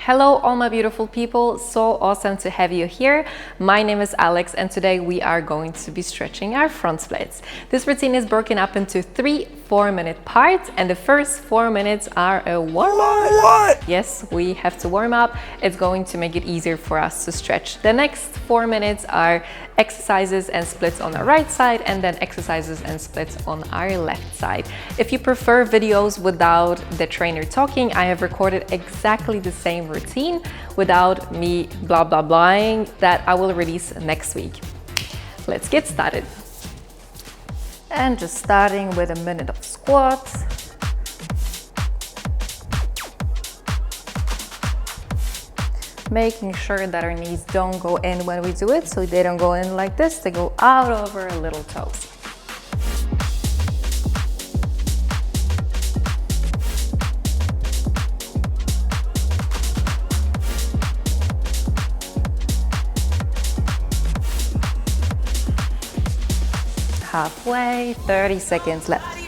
Hello all my beautiful people, so awesome to have you here. My name is Alex and today we are going to be stretching our front splits. This routine is broken up into 3 4-minute parts and the first 4 minutes are a warm-up. What? Yes, we have to warm up. It's going to make it easier for us to stretch. The next 4 minutes are exercises and splits on the right side and then exercises and splits on our left side. If you prefer videos without the trainer talking, I have recorded exactly the same routine without me blah blah blahing that I will release next week. Let's get started. And just starting with a minute of squats. Making sure that our knees don't go in when we do it, so they don't go in like this, they go out over our little toes. Halfway, 30 seconds left.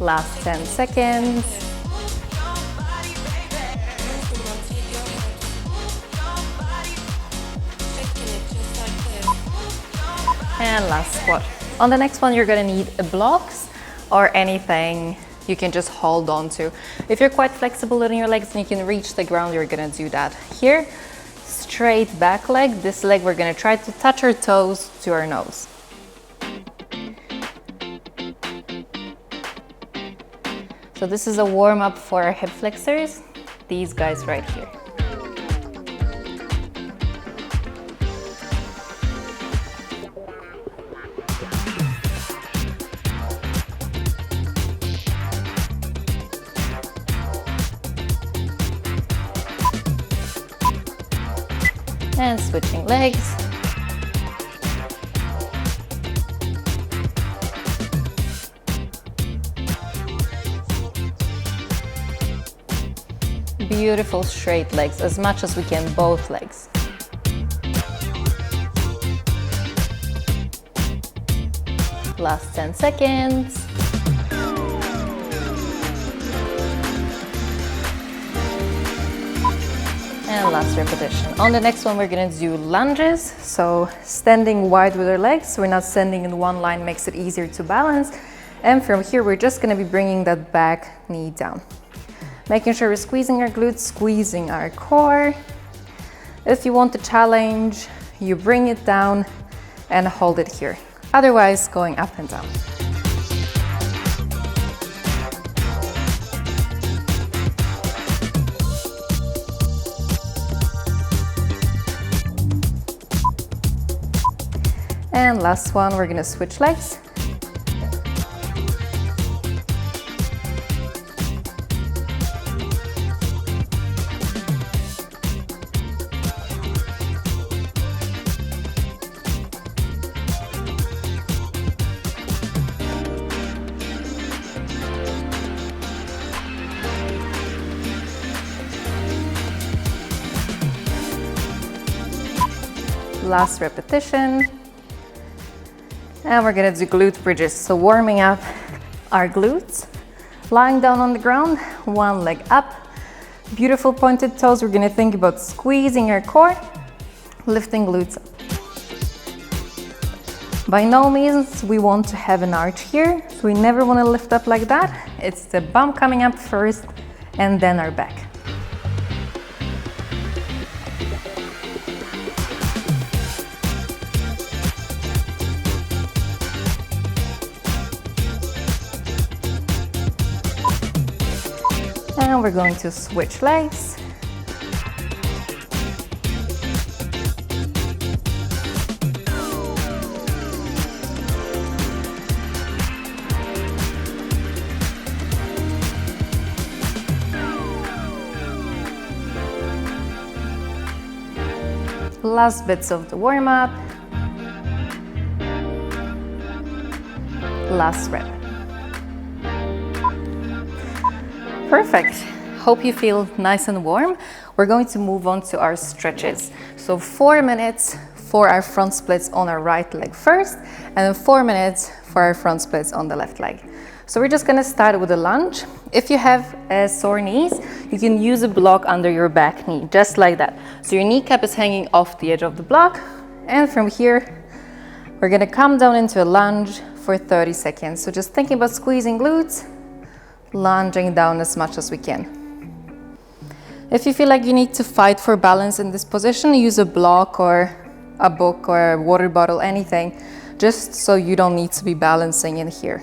Last 10 seconds. And last squat. On the next one, you're gonna need blocks or anything you can just hold on to. If you're quite flexible in your legs and you can reach the ground, you're gonna do that. Here, straight back leg. This leg, we're gonna try to touch our toes to our nose. So this is a warm up for our hip flexors, these guys right here. And switching legs. Beautiful straight legs, as much as we can, both legs. Last 10 seconds. And last repetition. On the next one, we're gonna do lunges. So standing wide with our legs, so we're not standing in one line, makes it easier to balance. And from here, we're just gonna be bringing that back knee down. Making sure we're squeezing our glutes, squeezing our core. If you want the challenge, you bring it down and hold it here. Otherwise, going up and down. And last one, we're gonna switch legs. Last repetition. And we're gonna do glute bridges. So warming up our glutes, lying down on the ground, one leg up, beautiful pointed toes. We're gonna think about squeezing our core, lifting glutes up. By no means we want to have an arch here, so we never wanna lift up like that. It's the bum coming up first and then our back. And we're going to switch legs. Last bits of the warm-up. Last rep. Perfect. Hope you feel nice and warm. we're going to move on to our stretches. So 4 minutes for our front splits on our right leg first, and then 4 minutes for our front splits on the left leg. So we're just gonna start with a lunge. If you have sore knees, you can use a block under your back knee, just like that. So your kneecap is hanging off the edge of the block, and from here, we're gonna come down into a lunge for 30 seconds. So just thinking about squeezing glutes, lunging down as much as we can. If you feel like you need to fight for balance in this position, use a block or a book or a water bottle, anything, just so you don't need to be balancing in here.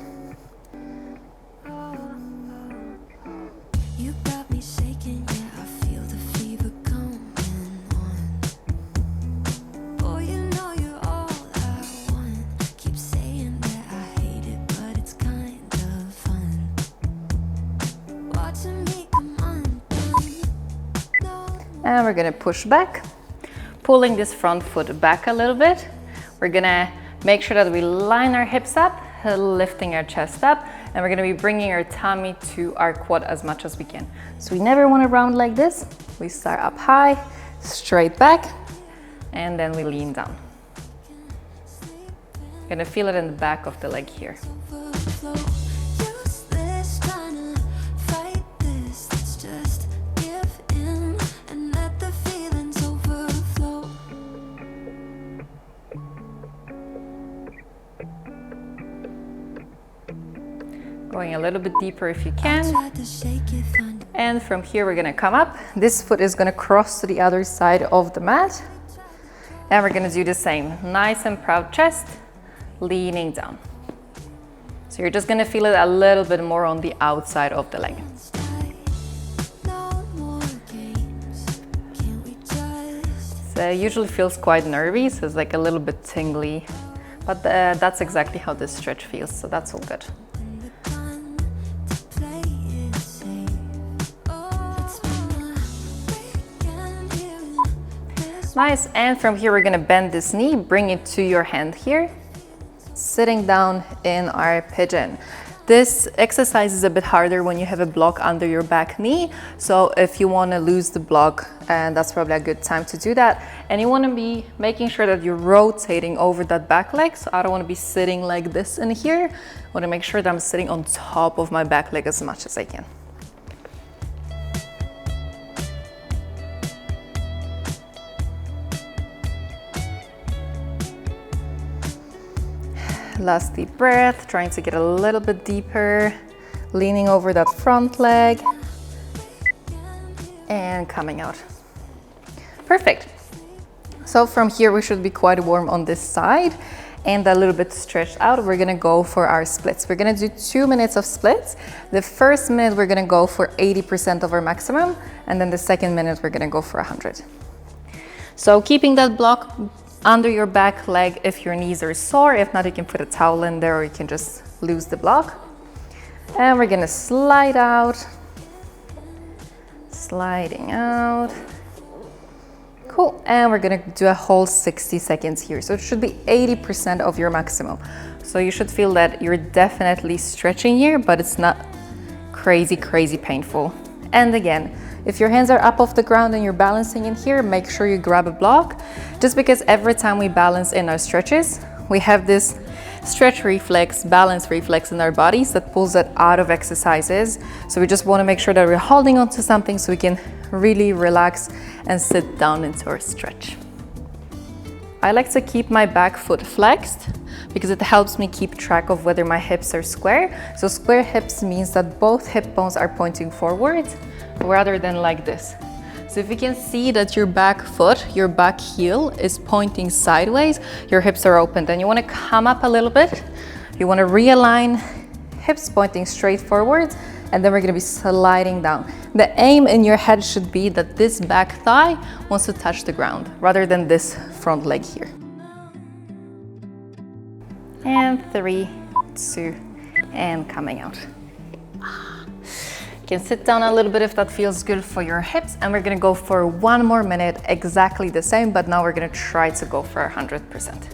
And we're gonna push back, pulling this front foot back a little bit. We're gonna make sure that we line our hips up, lifting our chest up, and we're gonna be bringing our tummy to our quad as much as we can. So we never wanna round like this. We start up high, straight back, and then we lean down. Gonna feel it in the back of the leg here. Going a little bit deeper if you can. And from here we're gonna come up. This foot is gonna cross to the other side of the mat. And we're gonna do the same. Nice and proud chest, leaning down. So you're just gonna feel it a little bit more on the outside of the leg. So it usually feels quite nervy, so it's like a little bit tingly. But that's exactly how this stretch feels, so that's all good. Nice, and from here we're gonna bend this knee, bring it to your hand here, sitting down in our pigeon. This exercise is a bit harder when you have a block under your back knee, so if you wanna lose the block, and that's probably a good time to do that, and you wanna be making sure that you're rotating over that back leg, so I don't wanna be sitting like this in here. I wanna make sure that I'm sitting on top of my back leg as much as I can. Last deep breath, trying to get a little bit deeper, leaning over that front leg and coming out. Perfect. So from here we should be quite warm on this side and a little bit stretched out. We're gonna go for our splits. We're gonna do 2 minutes of splits. The first minute we're gonna go for 80% of our maximum, and then the second minute we're gonna go for 100. So keeping that block under your back leg if your knees are sore. If not, you can put a towel in there or you can just lose the block. And we're gonna slide out, sliding out. Cool, and we're gonna do a whole 60 seconds here. So it should be 80% of your maximum. So you should feel that you're definitely stretching here, but it's not crazy painful. And again, if your hands are up off the ground and you're balancing in here, make sure you grab a block, just because every time we balance in our stretches, we have this stretch reflex, balance reflex in our bodies that pulls that out of exercises. So we just want to make sure that we're holding on to something so we can really relax and sit down into our stretch. I like to keep my back foot flexed because it helps me keep track of whether my hips are square. So square hips means that both hip bones are pointing forward rather than like this. So if you can see that your back foot, your back heel is pointing sideways, your hips are open, then you want to come up a little bit. You want to realign, hips pointing straight forward, and then we're going to be sliding down. The aim in your head should be that this back thigh wants to touch the ground rather than this front leg here. And 3, 2, and coming out. You can sit down a little bit if that feels good for your hips, and we're gonna go for 1 more minute, exactly the same, but now we're gonna try to go for 100%.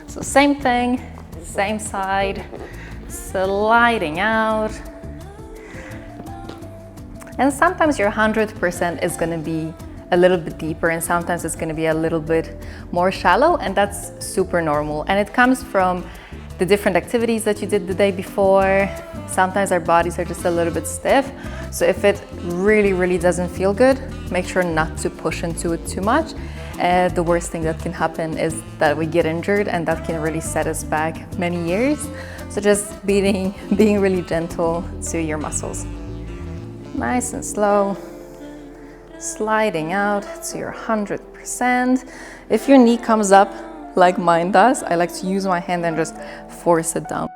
So same thing, same side, sliding out, And sometimes your 100% is gonna be a little bit deeper, and sometimes it's gonna be a little bit more shallow, and that's super normal. And it comes from the different activities that you did the day before. Sometimes our bodies are just a little bit stiff. So if it really, really doesn't feel good, make sure not to push into it too much. The worst thing that can happen is that we get injured, and that can really set us back many years. So just being really gentle to your muscles. Nice and slow, sliding out to your 100%. If your knee comes up like mine does, I like to use my hand and just force it down.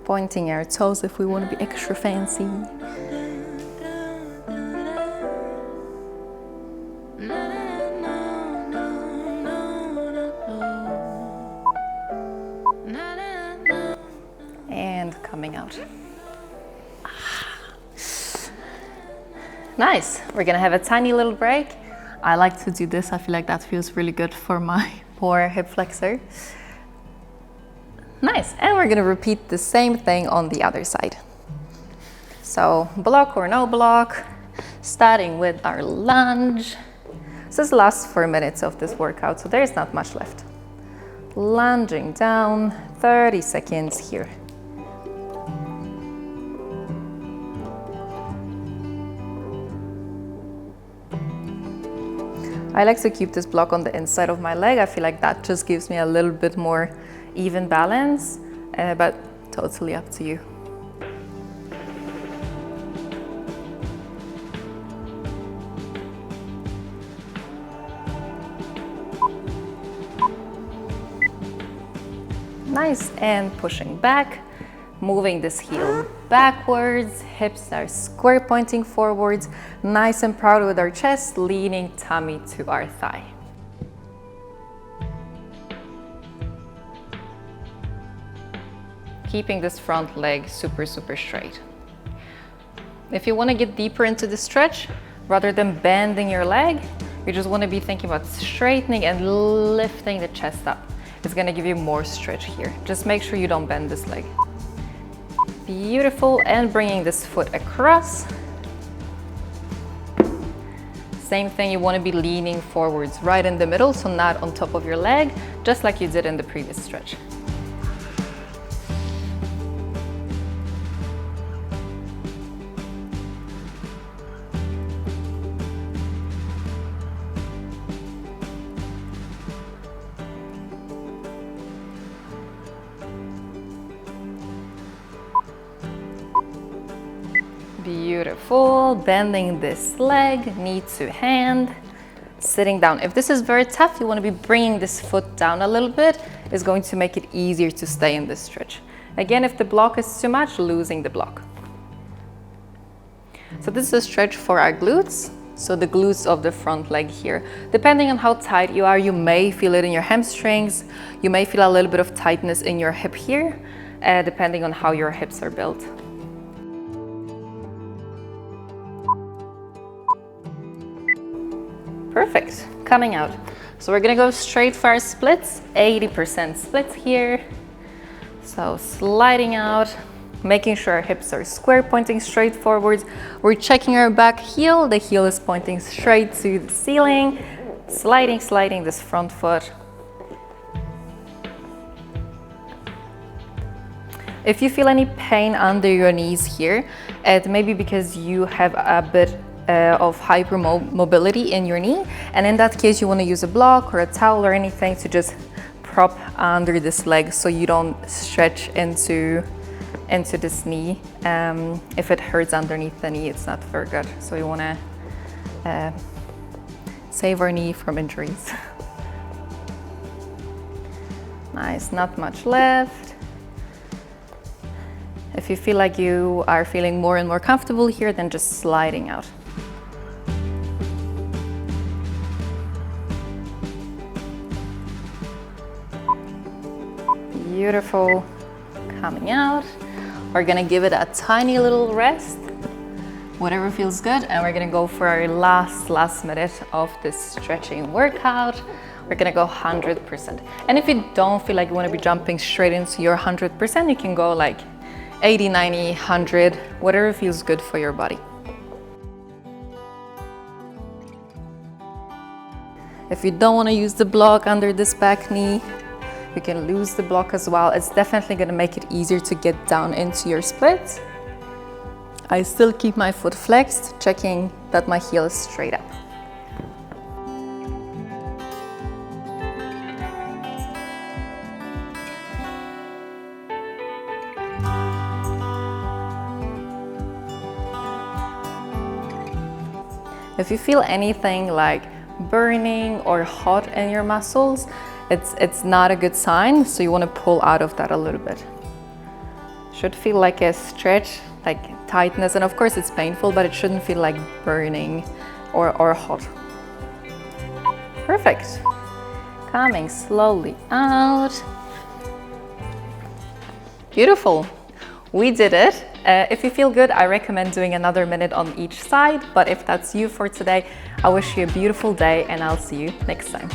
Pointing our toes if we want to be extra fancy. And coming out. Nice. We're gonna have a tiny little break. I like to do this. I feel like that feels really good for my poor hip flexor. Nice. And we're gonna repeat the same thing on the other side. So block or no block, starting with our lunge. This is the last 4 minutes of this workout, so there's not much left. Lunging down, 30 seconds here. I like to keep this block on the inside of my leg. I feel like that just gives me a little bit more even balance, but totally up to you. Nice, and pushing back, moving this heel backwards, hips are square pointing forwards, nice and proud with our chest, leaning tummy to our thigh. Keeping this front leg super, super straight. If you want to get deeper into the stretch, rather than bending your leg, you just want to be thinking about straightening and lifting the chest up. It's going to give you more stretch here. Just make sure you don't bend this leg. Beautiful, and bringing this foot across. Same thing, you want to be leaning forwards right in the middle, so not on top of your leg, just like you did in the previous stretch. Beautiful, bending this leg, knee to hand, sitting down. If this is very tough, you want to be bringing this foot down a little bit. It's going to make it easier to stay in this stretch. Again, if the block is too much, losing the block. So this is a stretch for our glutes. So the glutes of the front leg here. Depending on how tight you are, you may feel it in your hamstrings. You may feel a little bit of tightness in your hip here, depending on how your hips are built. Perfect, coming out. So we're gonna go straight for our splits, 80% splits here. So sliding out, making sure our hips are square, pointing straight forwards. We're checking our back heel. The heel is pointing straight to the ceiling. Sliding this front foot. If you feel any pain under your knees here, it may be because you have a bit of hypermobility in your knee, and in that case you want to use a block or a towel or anything to just prop under this leg so you don't stretch into this knee. If it hurts underneath the knee, it's not very good, so you want to save our knee from injuries. Nice, not much left. If you feel like you are feeling more and more comfortable here, then just sliding out. Beautiful, coming out. We're gonna give it a tiny little rest, whatever feels good, and we're gonna go for our last minute of this stretching workout. We're gonna go 100%. And if you don't feel like you wanna be jumping straight into your 100%, you can go like 80, 90, 100, whatever feels good for your body. If you don't want to use the block under this back knee, you can lose the block as well. It's definitely going to make it easier to get down into your split. I still keep my foot flexed, checking that my heel is straight up. If you feel anything like burning or hot in your muscles, it's not a good sign, so you want to pull out of that a little bit. Should feel like a stretch, like tightness, and of course it's painful, but it shouldn't feel like burning or hot. Perfect. Coming slowly out. Beautiful. We did it. If you feel good, I recommend doing another minute on each side, but if that's you for today, I wish you a beautiful day and I'll see you next time.